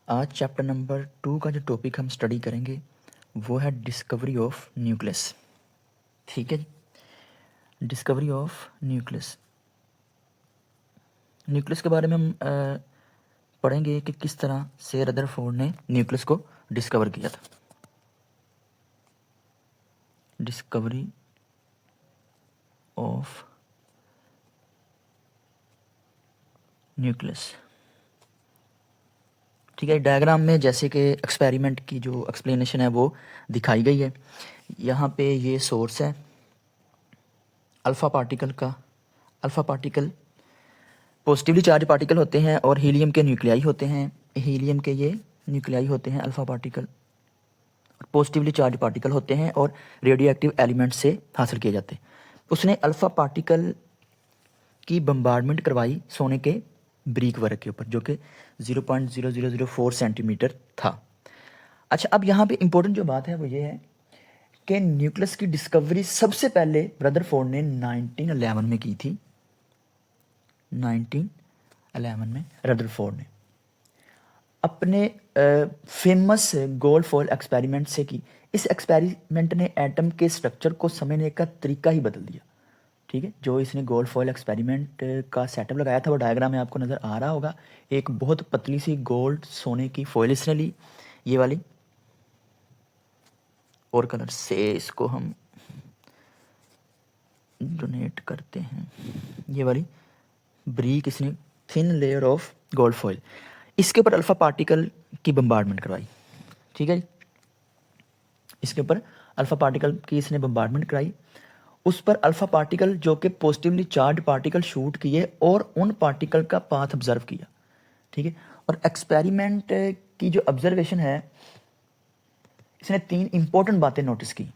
आज chapter number 2 का जो टॉपिक हम स्टडी करेंगे वो है डिस्कवरी ऑफ न्यूक्लियस। ठीक है, डिस्कवरी ऑफ न्यूक्लियस। न्यूक्लियस के बारे में हम पढ़ेंगे कि किस तरह से रदरफोर्ड ने न्यूक्लियस को डिस्कवर किया था। Discovery of nucleus. ठीक है, डायग्राम में जैसे कि एक्सपेरिमेंट की जो एक्सप्लेनेशन है वो दिखाई गई है। यहाँ पे ये सोर्स है अल्फ़ा पार्टिकल का। Alpha particle positively charge particle होते हैं और हीलियम के न्यूक्लियाई होते हैं। हीलियम के ये न्यूक्लियाई होते हैं alpha particle, positively charge particle होते हैं और रेडियो एक्टिव एलिमेंट से हासिल किए जाते हैं। उसने अल्फ़ा पार्टिकल की बम्बार्डमेंट करवाई सोने के ब्रिक वर्क के ऊपर, जो कि 0.0004 सेंटीमीटर था। अच्छा, अब यहाँ पे इम्पोर्टेंट जो बात है वो ये है कि न्यूक्लियस की डिस्कवरी सबसे पहले रदरफोर्ड ने 1911 में की थी। 1911 में रदरफोर्ड ने अपने फेमस गोल्ड फॉइल एक्सपेरिमेंट से की। इस एक्सपेरिमेंट ने एटम के स्ट्रक्चर को समझने का तरीका ही बदल दिया। ठीक है, जो इसने गोल्ड फॉइल एक्सपेरिमेंट का सेटअप लगाया था वो डायग्राम में आपको नज़र आ रहा होगा। एक बहुत पतली सी गोल्ड सोने की फॉइल इसने ली, ये वाली, और कलर से इसको हम डोनेट करते हैं। ये वाली ब्रीक इसने thin layer of gold foil, इसके ऊपर अल्फा पार्टिकल की बम्बार्डमेंट करवाई। ठीक है जी, इसके ऊपर अल्फा पार्टिकल की इसने बम्बार्डमेंट कराई। उस पर अल्फा पार्टिकल जो कि पॉजिटिवली चार्ज पार्टिकल शूट किए और उन पार्टिकल का पाथ ऑब्जर्व किया। ठीक है, और एक्सपेरिमेंट की जो ऑब्जर्वेशन है इसने 3 इंपॉर्टेंट बातें नोटिस की।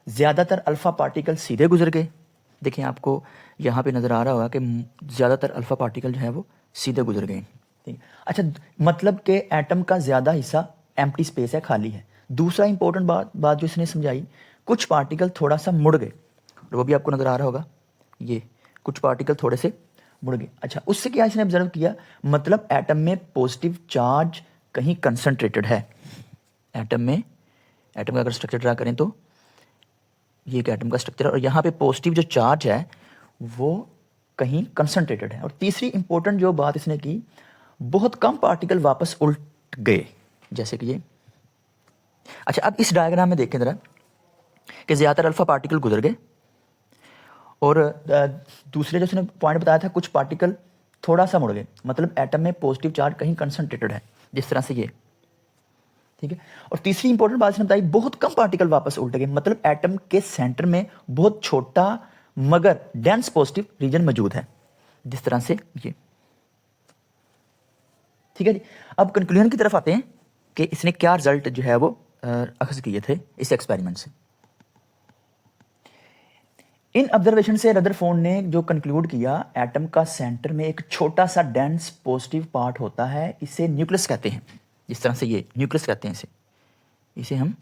ज़्यादातर अल्फा पार्टिकल सीधे गुजर गए। देखिए, आपको यहाँ पे नज़र आ रहा होगा कि ज़्यादातर अल्फा पार्टिकल जो है वो सीधे गुजर गए। ठीक है, अच्छा, मतलब कि एटम का ज़्यादा हिस्सा एम्प्टी स्पेस है, खाली है। दूसरा इंपॉर्टेंट बात जो इसने समझाई, कुछ पार्टिकल थोड़ा सा मुड़ गए, और वो भी आपको नज़र आ रहा होगा, ये कुछ पार्टिकल थोड़े से मुड़ गए। अच्छा, उससे क्या इसने ऑब्जर्व किया, मतलब एटम में पॉजिटिव चार्ज कहीं कंसंट्रेटेड है। एटम का अगर स्ट्रक्चर ड्रा करें तो ये एक एटम का स्ट्रक्चर है और यहाँ पे पॉजिटिव जो चार्ज है वो कहीं कंसंट्रेटेड है। और तीसरी इंपॉर्टेंट जो बात इसने की, बहुत कम पार्टिकल वापस उल्ट गए, जैसे कि ये। अच्छा, अब इस डायग्राम में देखें जरा कि ज़्यादातर अल्फा पार्टिकल गुजर गए और दूसरे जो उसने पॉइंट बताया था, कुछ पार्टिकल थोड़ा सा मुड़ गए, मतलब एटम में पॉजिटिव चार्ज कहीं कंसंट्रेटेड है, जिस तरह से ये। ठीक है, और तीसरी इंपॉर्टेंट बात इसने बताई, बहुत कम पार्टिकल वापस उल्ट गए, मतलब एटम के सेंटर में बहुत छोटा मगर डेंस पॉजिटिव रीजन मौजूद है, जिस तरह से ये। ठीक है जी, अब कंक्लूजन की तरफ आते हैं कि इसने क्या रिजल्ट जो है वो अखज़ किए थे इस एक्सपेरिमेंट से। इन ऑब्जर्वेशन से रदरफोर्ड ने जो कंक्लूड किया, एटम का सेंटर में एक छोटा सा डेंस पॉजिटिव पार्ट होता है, इसे न्यूक्लियस कहते हैं। जिस तरह से ये न्यूक्लियस कहते हैं, इसे हम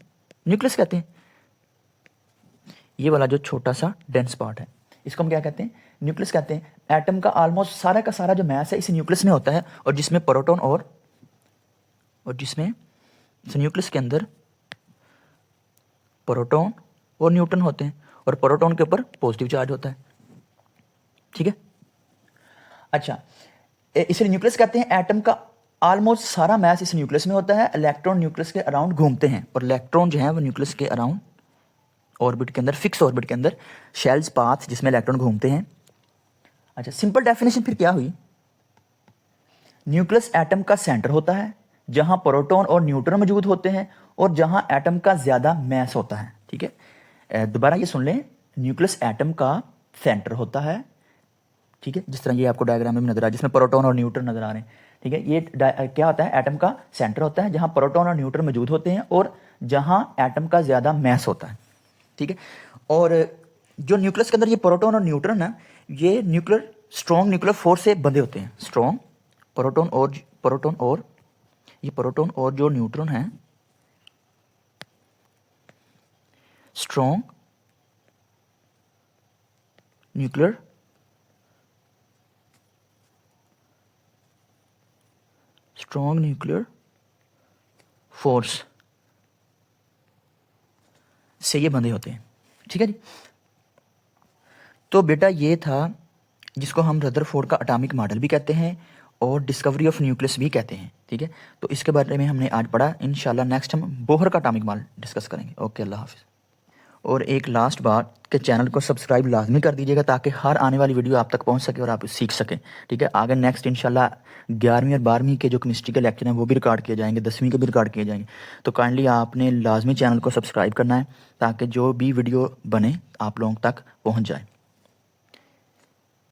न्यूक्लियस कहते हैं। ये वाला जो छोटा सा डेंस पार्ट है इसको हम क्या कहते हैं, न्यूक्लियस कहते हैं। एटम का ऑलमोस्ट सारा का सारा जो मास है इस न्यूक्लियस में होता है, और जिसमें प्रोटॉन और जिसमें इस न्यूक्लियस के अंदर प्रोटॉन और न्यूट्रॉन होते हैं, और प्रोटॉन के ऊपर पॉजिटिव चार्ज होता है। ठीक है, अच्छा, इसे न्यूक्लियस कहते हैं। एटम का ऑलमोस्ट सारा मास इस न्यूक्लियस में होता है। इलेक्ट्रॉन न्यूक्लियस के अराउंड घूमते हैं, और इलेक्ट्रॉन जो है वो न्यूक्लियस के अराउंड ऑर्बिट के अंदर, फिक्स ऑर्बिट के अंदर, शेल्स पाथ जिसमें इलेक्ट्रॉन घूमते हैं। अच्छा, सिंपल डेफिनेशन फिर क्या हुई, न्यूक्लियस एटम का सेंटर होता है जहां प्रोटॉन और न्यूट्रॉन मौजूद होते हैं और जहां एटम का ज्यादा मास होता है। ठीक है, दोबारा ये सुन लें, न्यूक्लियस एटम का सेंटर होता है। ठीक है, जिस तरह ये आपको डायग्राम में नजर आ रहा है जिसमें प्रोटॉन और न्यूट्रॉन नजर आ रहे हैं। ठीक है, ये क्या होता है, एटम का सेंटर होता है जहां प्रोटॉन और न्यूट्रॉन मौजूद होते हैं और जहां एटम का ज्यादा मास होता है। ठीक है, और जो न्यूक्लियस के अंदर ये प्रोटॉन और न्यूट्रॉन है, ये न्यूक्लियर स्ट्रॉन्ग न्यूक्लियर फोर्स से बंधे होते हैं। स्ट्रॉन्ग प्रोटॉन और ये प्रोटॉन और जो न्यूट्रॉन है, स्ट्रॉन्ग न्यूक्लियर फोर्स से ये बंधे होते हैं। ठीक है जी। तो बेटा ये था जिसको हम रदरफोर्ड का एटॉमिक मॉडल भी कहते हैं और डिस्कवरी ऑफ न्यूक्लियस भी कहते हैं। ठीक है, तो इसके बारे में हमने आज पढ़ा। इंशाल्लाह नेक्स्ट हम बोहर का एटॉमिक मॉडल डिस्कस करेंगे। ओके, अल्लाह हाफिज़। और एक लास्ट बात कि चैनल को सब्सक्राइब लाजमी कर दीजिएगा ताकि हर आने वाली वीडियो आप तक पहुंच सके और आप सीख सकें। ठीक है, आगे नेक्स्ट इंशाल्लाह 11वीं और 12वीं के जो केमिस्ट्री के लेक्चर हैं वो भी रिकॉर्ड किए जाएंगे, 10वीं के भी रिकॉर्ड किए जाएंगे। तो काइंडली आपने लाजमी चैनल को सब्सक्राइब करना है ताकि जो भी वीडियो बने आप लोगों तक पहुँच जाए।